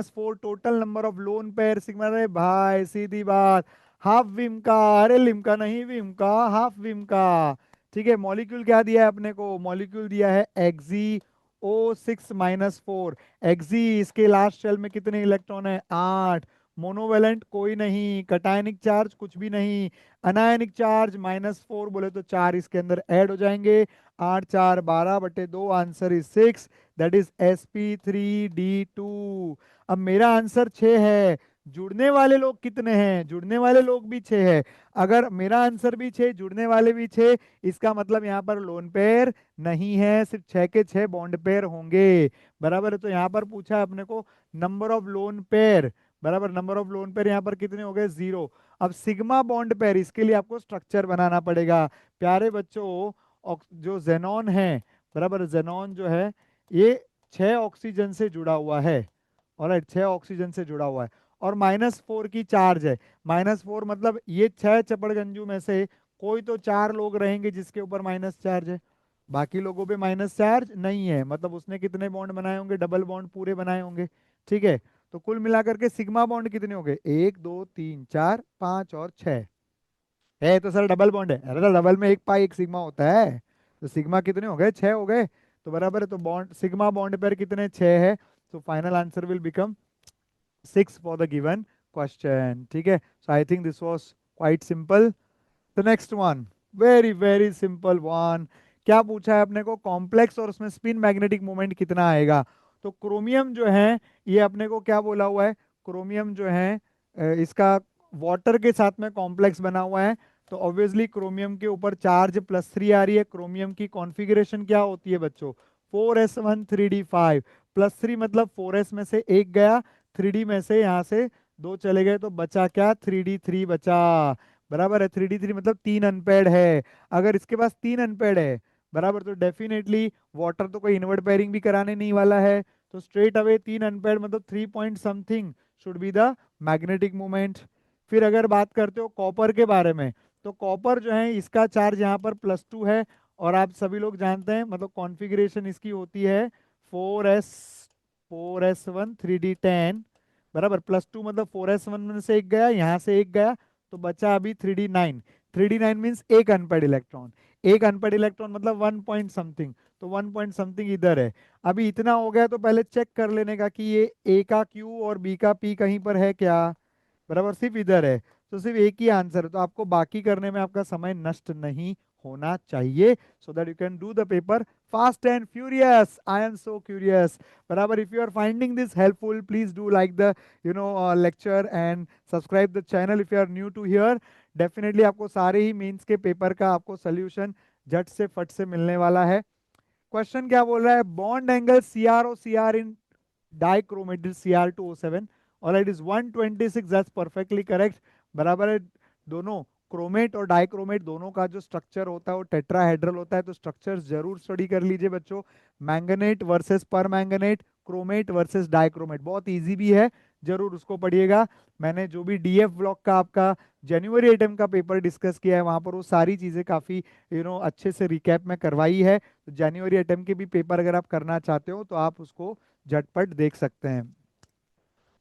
- 4 total number of lone pair sigma. अरे भाई सीधी बात, हाफ विम का, अरे लिम्का नहीं विम का, हाफ विम का, ठीक है। मॉलिक्यूल क्या दिया है अपने को, मॉलिक्यूल दिया है XgO6 - 4। Xg, इसके लास्ट शेल में कितने इलेक्ट्रॉन है, 8। मोनोवेलेंट कोई नहीं, कटायनिक चार्ज कुछ भी नहीं, अनायनिक चार्ज -4, बोले तो 4 इसके अंदर ऐड हो जाएंगे। 8 4 12/2, answer is 6, that is sp3d2। अब मेरा आंसर 6 है, जुड़ने वाले लोग कितने हैं? जुड़ने वाले लोग भी 6 है। अगर मेरा आंसर भी 6, जुड़ने वाले भी 6, इसका मतलब यहाँ पर लोन पेयर नहीं है, सिर्फ 6 के 6 बॉन्ड पेयर होंगे। बराबर है, तो यहाँ पर पूछा है अपने को नंबर ऑफ लोन पेयर। बराबर, नंबर ऑफ लोन पेयर यहाँ पर कितने हो गए? 0। अब सिग्मा बॉन्ड पेयर, इसके लिए आपको स्ट्रक्चर बनाना पड़ेगा। प्यारे बच्चों, जो जेनॉन है, बराबर, जेनॉन जो है ये 6 ऑक्सीजन से जुड़ा हुआ है। ऑलराइट, 6 ऑक्सीजन से जुड़ा हुआ है और -4 की चार्ज है। -4 मतलब ये 6 चपड़गंजू में से कोई तो 4 लोग रहेंगे जिसके ऊपर माइनस चार्ज है, बाकी लोगों पे माइनस चार्ज नहीं है। मतलब उसने कितने बॉन्ड बनाए होंगे? डबल बॉन्ड पूरे बनाए होंगे। ठीक है, तो कुल मिलाकर के सिग्मा बॉन्ड कितने हो गए? 1 2 3 4 5 और 6 है। तो सर डबल बॉन्ड है, अरे तो डबल में एक पाई एक सिग्मा होता है, तो सिग्मा कितने हो गए? 6 हो गए। तो बराबर है, तो बॉन्ड सिग्मा बॉन्ड पेयर कितने? 6 है। तो final answer will become 6 for the given question. ठीक है, so I think this was quite simple. The next one, very very simple one. क्या पूछा है अपने को? कॉम्प्लेक्स और उसमें स्पिन मैग्नेटिक मोमेंट कितना आएगा? तो क्रोमियम जो है ये अपने को क्या बोला हुआ है? क्रोमियम जो है इसका वाटर के साथ में कॉम्प्लेक्स बना हुआ है, तो ऑब्वियसली क्रोमियम के ऊपर चार्ज +3 आ रही है। क्रोमियम की कॉन्फ़िगरेशन क्या होती है बच्चों? 4s1 3d5। +3 मतलब 4s में से एक गया, 3d में से यहाँ से 2 चले गए, तो बचा क्या? 3d3 बचा। बराबर है, 3d3 मतलब 3 अनपेड है। अगर इसके पास 3 अनपेड है, बराबर, तो डेफिनेटली वाटर तो कोई इनवर्ट पेयरिंग भी कराने नहीं वाला है, तो स्ट्रेट अवे 3 अनपेड मतलब 3 point something should be the magnetic moment. फिर अगर बात करते हो कॉपर के बारे में, तो कॉपर जो है इसका चार्ज यहाँ पर +2 है, और आप सभी लोग जानते हैं मतलब कॉन्फ़िगरेशन इसकी होती है 4s1 3d10। बराबर, +2 मतलब 4s1 में से एक गया, यहाँ से एक गया, तो बचा अभी 3d9। 3d9 मीन्स एक अनपेड इलेक्ट्रॉन। एक अनपेड इलेक्ट्रॉन मतलब 1 पॉइंट समथिंग, तो 1 पॉइंट समथिंग इधर है। अभी इतना हो गया, तो पहले चेक कर लेने का कि ये ए का क्यू और बी का पी कहीं पर है क्या? बराबर, सिर्फ इधर है, तो सिर्फ एक ही आंसर है, तो आपको बाकी करने में आपका समय नष्ट नहीं होना चाहिए, so that you can do the paper fast and furious. I am so curious. बराबर, if you are finding this helpful, please do like the lecture and subscribe the channel if you are new to here। Definitely आपको सारे ही मेंस के पेपर का आपको सोल्यूशन झट से फट से मिलने वाला है। क्वेश्चन क्या बोल रहा है? बॉन्ड एंगल CrO Cr इन डाइक्रोमेट Cr2O7, और it is 126, that's perfectly correct. बराबर है, दोनों क्रोमेट और डाइक्रोमेट दोनों का जो स्ट्रक्चर होता है वो टेट्राहेड्रल होता है, तो स्ट्रक्चर जरूर स्टडी कर लीजिए बच्चों। मैंगनेट वर्सेस पर मैंगनेट, क्रोमेट वर्सेस डाइक्रोमेट, बहुत इजी भी है, जरूर उसको पढ़िएगा। मैंने जो भी डीएफ ब्लॉक का आपका जनवरी अटेम्प्ट का पेपर डिस्कस किया है, वहां पर वो सारी चीजें काफी अच्छे से रिकैप में करवाई है। तो जनवरी अटेम्प्ट के भी पेपर अगर आप करना चाहते हो तो आप उसको झटपट देख सकते हैं।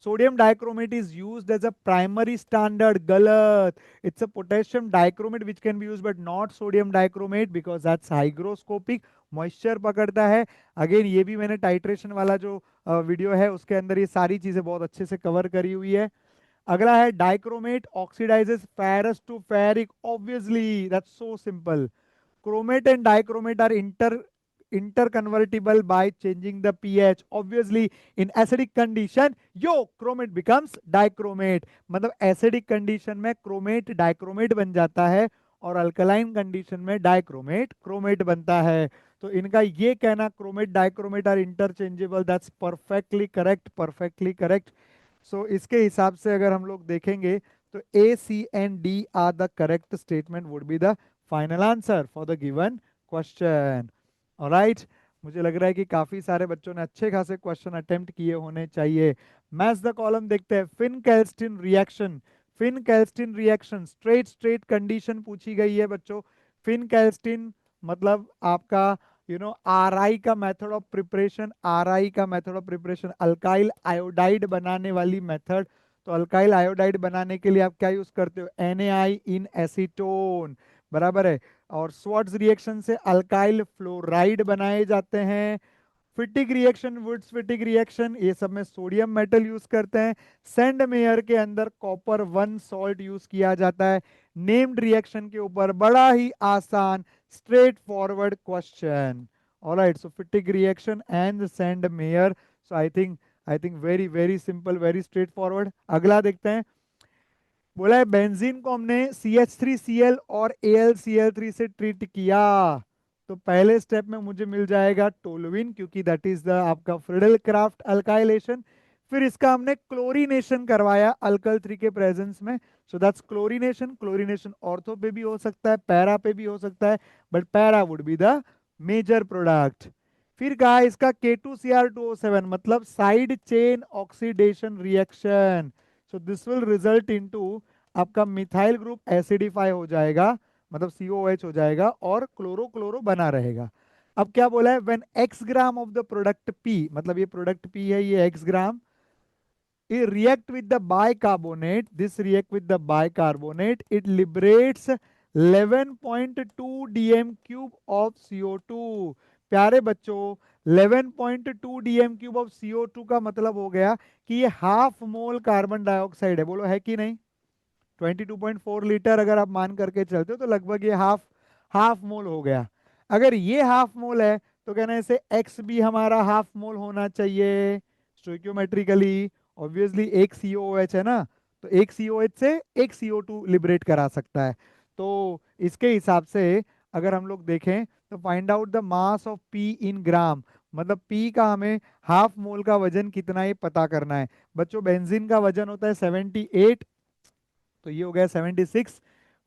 Sodium dichromate is used as a primary standard, गलत। It's a potassium dichromate which can be used but not sodium dichromate because that's hygroscopic, moisture पकड़ता है। अगेन ये भी मैंने टाइट्रेशन वाला जो वीडियो है उसके अंदर ये सारी चीजें बहुत अच्छे से कवर करी हुई है। अगला है dichromate oxidises ferrous to ferric, obviously that's so simple. Chromate and dichromate are interconvertible by changing the pH. Obviously, in acidic condition, yo chromate becomes dichromate. मतलब acidic condition में chromate dichromate बन जाता है और अल्कलाइन कंडीशन में डाइक्रोमेट क्रोमेट बनता है। तो इनका ये कहना chromate dichromate are interchangeable, that's perfectly correct, perfectly correct. So इसके हिसाब से अगर हम लोग देखेंगे तो A, C and D are the correct statement, would be the final answer for the given question. Alright, मुझे लग रहा है कि काफी सारे बच्चों ने अच्छे खासे क्वेश्चन अटेम्प्ट किए होने चाहिए। मैच द कॉलम देखते हैं। Finkelstein reaction, Finkelstein reaction straight straight condition पूछी गई है बच्चों। फिन कैल्स्टिन मतलब आपका आर आई का method of preparation, R I का method of preparation alkyl iodide बनाने वाली मेथड। तो अल्काइल आयोडाइड बनाने के लिए आप क्या यूज करते हो? NaI इन एसीटोन, बराबर है। और स्वाट्स रिएक्शन से अल्काइल फ्लोराइड बनाए जाते हैं। Fittig reaction, Wurtz Fittig reaction, ये सब में सोडियम मेटल यूज करते हैं। सेंड मेयर के अंदर कॉपर 1 सॉल्ट यूज किया जाता है। नेम्ड रिएक्शन के ऊपर बड़ा ही आसान straightforward question. All right, so Fittig reaction and sand Mayer. So I think very simple, very straightforward. अगला देखते हैं। बोला है बेंजीन को हमने CH3Cl और AlCl3 से ट्रीट किया, तो पहले स्टेप में मुझे मिल जाएगा टोलुइन, क्योंकि दैट इज द आपका फ्रिडल क्राफ्ट अल्काइलेशन। फिर इसका हमने क्लोरीनेशन करवाया अल्कल 3 के प्रेजेंस में, so that's chlorination. Chlorination ortho पे भी हो सकता है, पैरा पे भी हो सकता है, but para would be the major product. फिर कहा इसका K2Cr2O7 मतलब side chain oxidation reaction, so this will result into आपका मिथाइल ग्रुप एसिडिफाई हो जाएगा, मतलब COH हो जाएगा और क्लोरो क्लोरो बना रहेगा। अब क्या बोला है, when x gram of the product P, मतलब ये प्रोडक्ट P है, ये x gram, it react with the bicarbonate, this react with the bicarbonate, it liberates 11.2 dm cube of CO2। प्यारे बच्चों, 11.2 dm cube of CO2 का मतलब हो गया कि ये हाफ मोल कार्बन डाइऑक्साइड है, बोलो है कि नहीं। 22.4 लीटर अगर आप मान करके चलते हो तो लगभग ये हाफ हाफ मोल हो गया। अगर ये हाफ मोल है तो कहना है इसे एक्स भी हमारा हाफ मोल होना चाहिए स्टोइकियोमेट्रिकली। ऑब्वियसली एक COOH है ना, तो एक COH से एक CO2 लिबरेट करा सकता है। तो इसके हिसाब से अगर हम लोग देखें तो find out the mass of P इन ग्राम, मतलब P का हमें हाफ मोल का वजन कितना है पता करना है। बच्चों बेंजीन का वजन होता है 78, तो ये हो गया 76,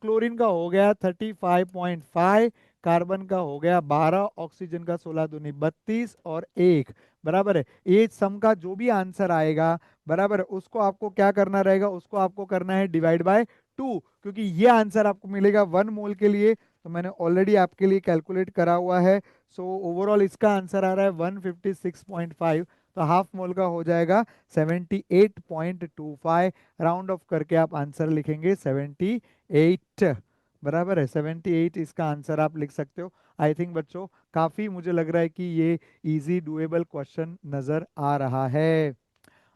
क्लोरीन का हो गया 35.5, कार्बन का हो गया 12, ऑक्सीजन का 16 दूनी 32 और 1, बराबर है। ये सम का जो भी आंसर आएगा, बराबर है, उसको आपको क्या करना रहेगा, उसको आपको करना है डिवाइड बाय 2, क्योंकि ये आंसर आपको मिलेगा 1 मोल के लिए, तो मैंने ऑलरेडी आपके लिए कैलकुलेट करा हुआ है। सो ओवरऑल इसका आंसर आ रहा है 156.5, तो हाफ मोल का हो जाएगा 78.25, राउंड ऑफ करके आप आंसर लिखेंगे 78, बराबर है। 78 इसका आंसर आप लिख सकते हो। आई थिंक बच्चों काफी मुझे लग रहा है कि ये इजी डुएबल क्वेश्चन नजर आ रहा है।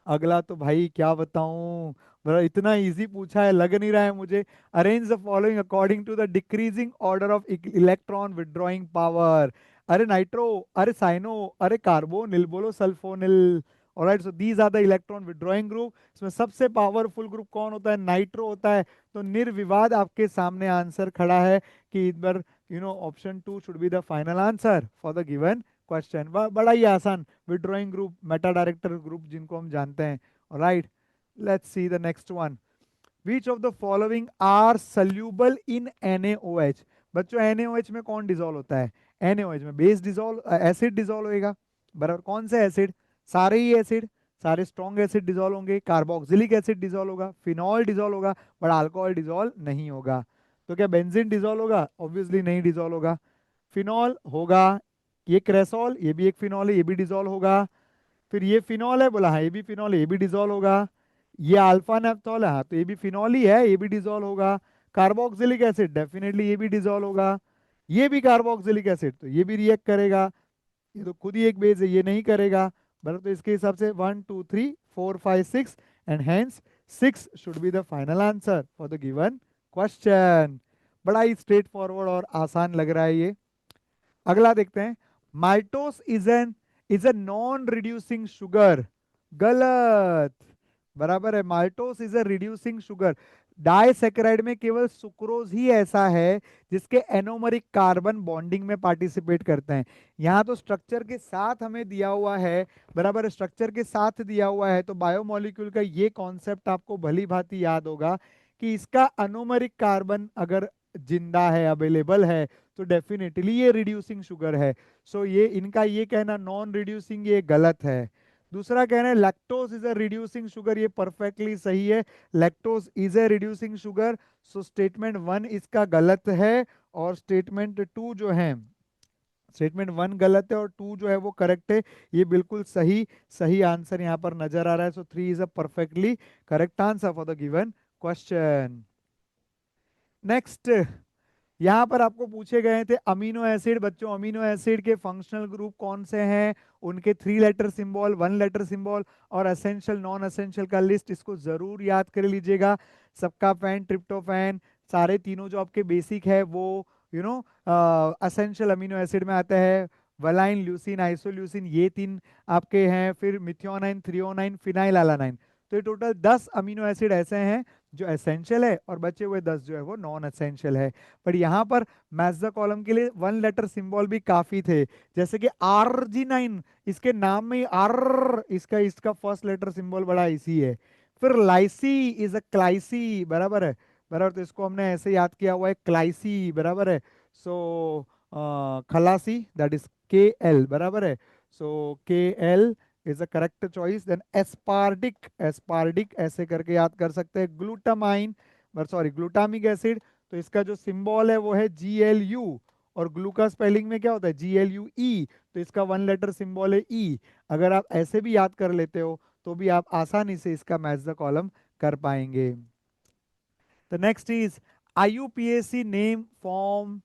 अगला तो भाई क्या बताऊं, बड़ा इतना इजी पूछा है, लग नहीं रहा है मुझे। Arrange the following according to the decreasing order of electron withdrawing power. अरे नाइट्रो, अरे साइनो, अरे कार्बोनिल, बोलो sulphonyl. Alright, so these are the electron withdrawing group. इसमें सबसे पावरफुल ग्रुप कौन होता है, नाइट्रो होता है। तो निर्विवाद आपके सामने आंसर खड़ा है कि इस बार option 2 should be the final answer for the given question. बड़ा ही आसान, withdrawing group, meta director group जिनको हम जानते हैं। Right, let's see the next one. Which of the following are soluble in NaOH। बच्चों NaOH में कौन डिजोल्व होता है, NaOH में बेस डिजोल्व, एसिड डिजोल्व होएगा, बराबर। कौन से एसिड, सारे ही एसिड, सारे स्ट्रॉन्ग एसिड डिजोल्व होंगे। कार्बोक्सिलिक एसिड डिजोल्व होगा, फिनॉल डिजोल्व होगा, बट अल्कोहल डिजोल्व नहीं होगा। तो क्या बेंजीन डिजोल्व होगा, ऑब्वियसली नहीं डिजोल्व होगा। फिनॉल होगा, ये क्रेसॉल, ये भी एक फिनॉल है, ये भी डिजोल्व होगा। फिर ये फिनॉल है, बोला हाँ ये भी फिनॉल है, ये भी डिजोल्व होगा। ये अल्फा नेप्थॉल है, हाँ तो ये भी फिनॉल ही है, ये भी डिजोल्व होगा। कार्बोक्सिलिक एसिड डेफिनेटली ये भी डिजोल्व होगा। ये भी कार्बोक्सिलिक एसिड, तो ये भी रिएक्ट करेगा, ये तो खुद ही एक बेस है, ये नहीं करेगा, बराबर। तो इसके हिसाब से 1 2 3 4 5 6 and hence 6 should be the final answer for the given question. बड़ा ही स्ट्रेट फॉरवर्ड और आसान लग रहा है ये। अगला देखते हैं। Maltose is a non reducing sugar, गलत, बराबर है। Maltose is a reducing sugar. Disaccharide में केवल सुक्रोज ही ऐसा है जिसके एनोमरिक कार्बन बॉन्डिंग में पार्टिसिपेट करते हैं। यहाँ तो स्ट्रक्चर के साथ हमें दिया हुआ है, बराबर, स्ट्रक्चर के साथ दिया हुआ है, तो बायोमोलिक्यूल का ये कॉन्सेप्ट आपको भली भांति याद होगा कि इसका एनोमरिक कार्बन अगर जिंदा है, अवेलेबल है, तो डेफिनेटली ये रिड्यूसिंग शुगर है। सो ये इनका ये कहना नॉन रिड्यूसिंग ये गलत है। दूसरा कहना है lactose is a reducing sugar, ये परफेक्टली सही है, lactose is a reducing sugar. So statement 1 इसका गलत है और स्टेटमेंट 2 जो है, स्टेटमेंट 1 गलत है और 2 जो है वो करेक्ट है। ये बिल्कुल सही सही आंसर यहाँ पर नजर आ रहा है। सो 3 is a perfectly correct answer for the given question. Next, यहाँ पर आपको पूछे गए थे अमीनो एसिड। बच्चों अमीनो एसिड के फंक्शनल ग्रुप कौन से हैं, उनके 3 लेटर सिंबल, 1 लेटर सिंबल और एसेंशियल नॉन एसेंशियल का लिस्ट, इसको जरूर याद कर लीजिएगा। सबका फैन, ट्रिप्टोफैन, सारे तीनों जो आपके बेसिक है वो you know essential amino acid में आता है वलाइन, ल्यूसीन, आइसोल्यूसिन, ये 3 आपके हैं, फिर मिथियोनाइन, थ्रियोनाइन, फिनाइल, तो ये टोटल 10 अमीनो एसिड ऐसे हैं जो एसेंशियल है, और बचे हुए 10 जो है वो नॉन एसेंशियल है। पर यहाँ पर मैच द कॉलम के लिए 1 लेटर सिंबल भी काफी थे, जैसे कि आर्जिनाइन, इसके नाम में ही आर, इसका इसका फर्स्ट लेटर सिंबल बड़ा इसी है। फिर लाइसी इज अ क्लाइसी, बराबर है, बराबर, तो इसको हमने ऐसे याद किया हुआ है, क्लाइसी, बराबर है। सो खलासी, दैट इज के एल, बराबर है। So K L is a correct choice. Then aspartic, aspartic ऐसे करके याद कर सकते हैं। ग्लूटामाइन, सॉरी ग्लूटामिक एसिड, तो इसका जो सिंबल है वो है जी एल यू, और ग्लू का स्पेलिंग में क्या होता है, जी एल यू ई, तो इसका 1 लेटर सिंबल है ई। अगर आप ऐसे भी याद कर लेते हो तो भी आप आसानी से इसका मैच द कॉलम कर पाएंगे। The next is IUPAC name form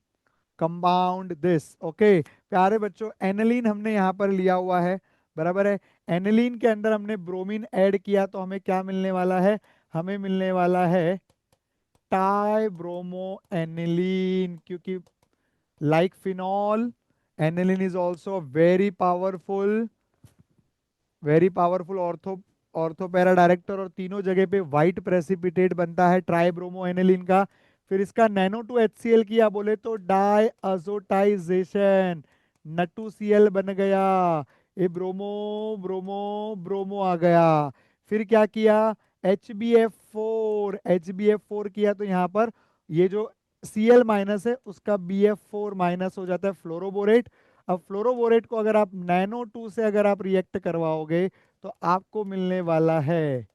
compound this. Okay प्यारे बच्चों, एनिलीन हमने यहाँ पर लिया हुआ है, बराबर है। एनिलीन के अंदर हमने ब्रोमीन ऐड किया तो हमें क्या मिलने वाला है, हमें मिलने वाला है टाई ब्रोमो एनिलीन, क्योंकि like phenol aniline is also very powerful ortho para director, और तीनों जगह पे व्हाइट प्रेसिपिटेट बनता है ट्राइब्रोमो एनिलीन का। फिर इसका नैनो टू HCl किया बोले तो डाई अजोटाइजेशन, नटू Cl बन गया, ये ब्रोमो ब्रोमो ब्रोमो आ गया। फिर क्या किया, HbF4 किया तो यहाँ पर ये जो Cl माइनस है उसका BF4 माइनस हो जाता है, फ्लोरोबोरेट। अब फ्लोरोबोरेट को अगर आप नैनो टू से अगर आप रिएक्ट करवाओगे तो आपको मिलने वाला है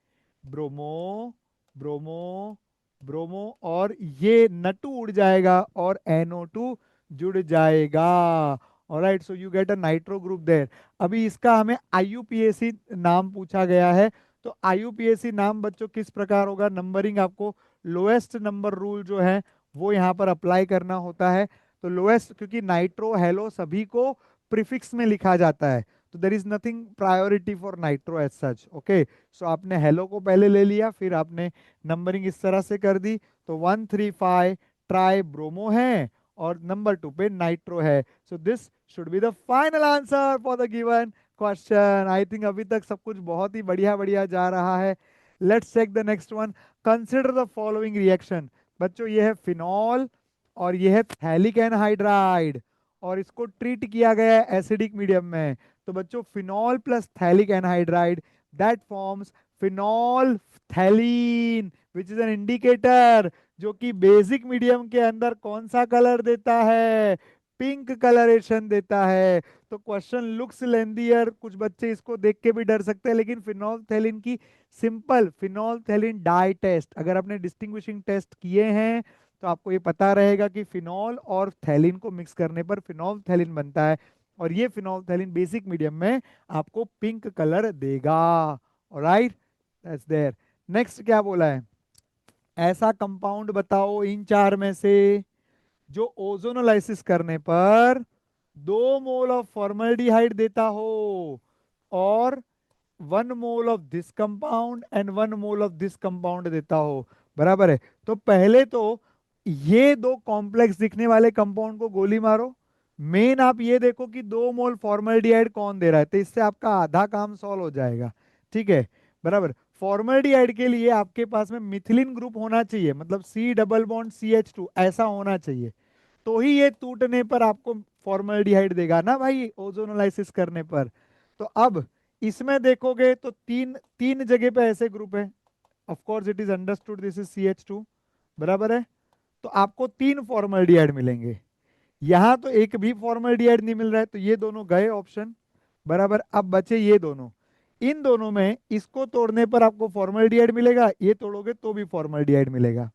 ब्रोमो ब्रोमो ब्रोमो, और ये नटू उड़ जाएगा और NO2 जुड़ जाएगा। Alright, so you get a nitro group there. अभी इसका हमें IUPAC नाम पूछा गया है, तो IUPAC नाम बच्चों किस प्रकार होगा, नंबरिंग आपको लोएस्ट नंबर रूल जो है वो यहाँ पर अप्लाई करना होता है। तो लोएस्ट, क्योंकि नाइट्रो हेलो सभी को प्रीफिक्स में लिखा जाता है, तो there is nothing priority for nitro as such. Okay, so आपने हेलो को पहले ले लिया, फिर आपने नंबरिंग इस तरह से कर दी, तो 135 ट्राई ब्रोमो है और नंबर 2 पे नाइट्रो है। So this should be the final answer for the given question. I think अभी तक सब कुछ बहुत ही बढ़िया बढ़िया जा रहा है। Let's check the next one. Consider the following reaction. बच्चों ये है फिनॉल और ये है थैलिक एनहाइड्राइड, और इसको ट्रीट किया गया है एसिडिक मीडियम में। तो बच्चों phenol plus phthalic anhydride that forms phenolphthalein, which is an indicator, जो कि बेसिक मीडियम के अंदर कौन सा कलर देता है, पिंक कलरेशन देता है। तो क्वेश्चन लुक्स लेंदियर, कुछ बच्चे इसको देख के भी डर सकते हैं, लेकिन फिनोल्फथैलीन की सिंपल फिनोल्फथैलीन डाई टेस्ट, अगर आपने डिस्टिंग्विशिंग टेस्ट किए हैं तो आपको ये पता रहेगा कि फिनॉल और थैलीन को मिक्स करने पर फिनोल्फथैलीन बनता है, और ये फिनोल्फथैलीन बेसिक मीडियम में आपको पिंक कलर देगा। Alright, that's there. नेक्स्ट क्या बोला है, ऐसा कंपाउंड बताओ इन चार में से जो ओजोनोलाइसिस करने पर 2 मोल ऑफ फॉर्मल्डिहाइड देता हो और 1 mole of this compound and 1 mole of this compound देता हो, बराबर है। तो पहले तो ये दो कॉम्प्लेक्स दिखने वाले कंपाउंड को गोली मारो, मेन आप ये देखो कि 2 मोल फॉर्मल्डिहाइड कौन दे रहा है, तो इससे आपका आधा काम सॉल्व हो जाएगा। ठीक है, बराबर। फॉर्मल्डिहाइड के लिए आपके पास में मिथिलिन ग्रुप होना चाहिए, मतलब C डबल बॉन्ड CH2 ऐसा होना चाहिए, तो ही ये टूटने पर आपको फॉर्मल्डिहाइड देगा ना भाई, ओजोनोलाइसिस करने पर। तो अब इसमें देखोगे तो तीन तीन जगह पे ऐसे ग्रुप है, of course it is understood this is CH2, बराबर है। तो आपको 3 फॉर्मल्डिहाइड मिलेंगे, यहां तो एक भी फॉर्मल्डिहाइड नहीं मिल रहा है, तो ये दोनों गए ऑप्शन, बराबर। अब बचे ये दोनों, इन दोनों में इसको तोड़ने पर आपको फॉर्मल्डिहाइड मिलेगा, ये तोड़ोगे तो भी फॉर्मल्डिहाइड मिलेगा,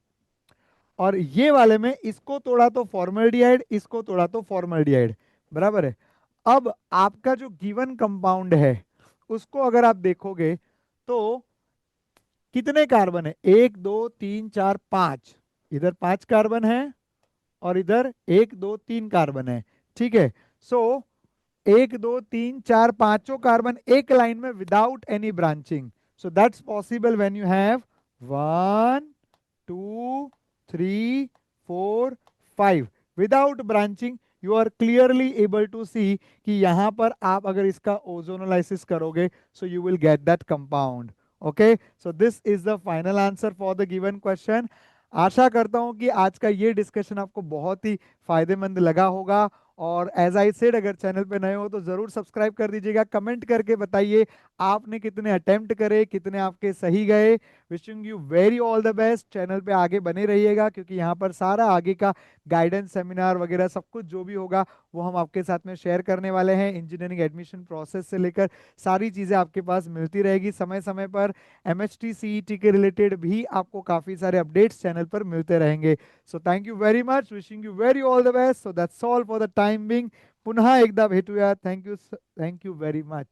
और ये वाले में इसको तोड़ा तो फॉर्मल्डिहाइड, इसको तोड़ा तो फॉर्मल्डिहाइड, बराबर है। अब आपका जो गिवन कंपाउंड है उसको अगर आप देखोगे तो कितने कार्बन है, 1 2 3 4 5, इधर 5 कार्बन है और इधर 1 2 3 कार्बन है। ठीक है, सो 1 2 3 4 पांचों कार्बन एक लाइन में without any branching, so that's possible when you have 1 2 3 4 5 without branching you are clearly able to see कि यहाँ पर आप अगर इसका ओजोनोलाइसिस करोगे so you will get that compound. Okay, so this is the final answer for the given question. आशा करता हूं कि आज का ये डिस्कशन आपको बहुत ही फायदेमंद लगा होगा। और एज आई सेड, अगर चैनल पे नए हो तो जरूर सब्सक्राइब कर दीजिएगा। कमेंट करके बताइए आपने कितने अटेम्प्ट करे, कितने आपके सही गए। Wishing you very all the best. Channel पे आगे बने रहिएगा क्योंकि यहाँ पर सारा आगे का गाइडेंस, सेमिनार वगैरह सब कुछ जो भी होगा वो हम आपके साथ में शेयर करने वाले हैं। इंजीनियरिंग एडमिशन प्रोसेस से लेकर सारी चीज़ें आपके पास मिलती रहेगी समय समय पर। एमएचटी सीईटी के रिलेटेड भी आपको काफ़ी सारे अपडेट्स चैनल पर मिलते रहेंगे। So thank you very much, wishing you very all the best. So that's all for the time being. पुन्हा एकदा भेटूया। Thank you very much.